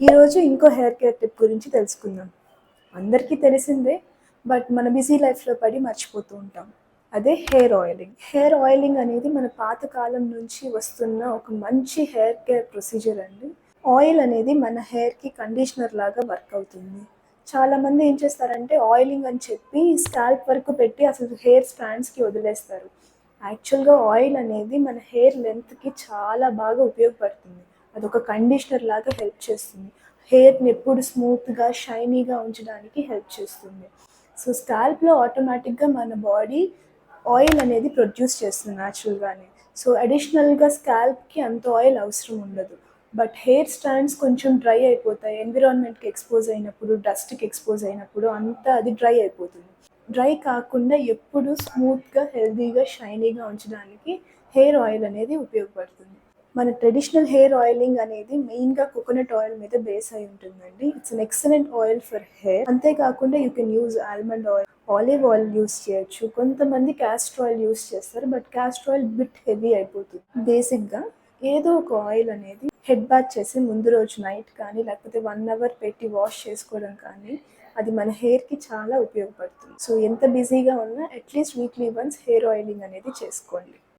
ఈరోజు ఇంకో hair care tip గురించి తెలుసుకుందాం. అందరికీ తెలిసిందే, బట్ మన బిజీ లైఫ్‌లో పడి మర్చిపోతూ ఉంటాం. అదే హెయిర్ ఆయిలింగ్. హెయిర్ ఆయిలింగ్ అనేది మన పాత కాలం నుంచి వస్తున్న ఒక మంచి హెయిర్ కేర్ ప్రొసీజర్ అండి. ఆయిల్ అనేది మన హెయిర్‌కి కండిషనర్ లాగా వర్క్ అవుతుంది. చాలామంది ఏం చేస్తారంటే ఆయిలింగ్ అని చెప్పి స్కాల్ప్ వరకు పెట్టి అసలు హెయిర్ స్ట్రాండ్స్‌కి వదిలేస్తారు. యాక్చువల్‌గా ఆయిల్ అనేది మన హెయిర్ లెంగ్త్‌కి చాలా బాగా ఉపయోగపడుతుంది. అదొక కండిషనర్ లాగా హెల్ప్ చేస్తుంది. హెయిర్‌ని ఎప్పుడు స్మూత్‌గా, షైనీగా ఉంచడానికి హెల్ప్ చేస్తుంది. సో, స్కాల్ప్‌లో ఆటోమేటిక్‌గా మన బాడీ ఆయిల్ అనేది ప్రొడ్యూస్ చేస్తుంది న్యాచురల్‌గానే. సో, అడిషనల్‌గా స్కాల్ప్‌కి అంత ఆయిల్ అవసరం ఉండదు. బట్ హెయిర్ స్ట్రాండ్స్ కొంచెం డ్రై అయిపోతాయి. ఎన్విరాన్మెంట్‌కి ఎక్స్‌పోజ్ అయినప్పుడు, డస్ట్‌కి ఎక్స్‌పోజ్ అయినప్పుడు అంతా అది డ్రై అయిపోతుంది. డ్రై కాకుండా ఎప్పుడు స్మూత్‌గా, హెల్తీగా, షైనీగా ఉంచడానికి హెయిర్ ఆయిల్ అనేది ఉపయోగపడుతుంది. మన ట్రెడిషనల్ హెయిర్ ఆయిలింగ్ అనేది మెయిన్‌గా కోకోనట్ ఆయిల్ మీద బేస్ అయి ఉంటుందండి. It's an excellent oil for hair. అంతేకాకుండా you can use almond oil, olive oil use చేయొచ్చు. కొంతమంది కాస్టర్ ఆయిల్ యూజ్ చేస్తారు. But castor oil bit heavy అయిపోతుంది. బేసిక్‌గా ఏదో ఒక ఆయిల్ అనేది హెడ్ బాత్ చేసి ముందు రోజు నైట్ కానీ, లేకపోతే 1 అవర్ పెట్టి వాష్ చేసుకోవడం కానీ, అది మన హెయిర్‌కి చాలా ఉపయోగపడుతుంది. సో, ఎంత బిజీగా ఉన్నా at least weekly once hair oiling అనేది చేసుకోండి.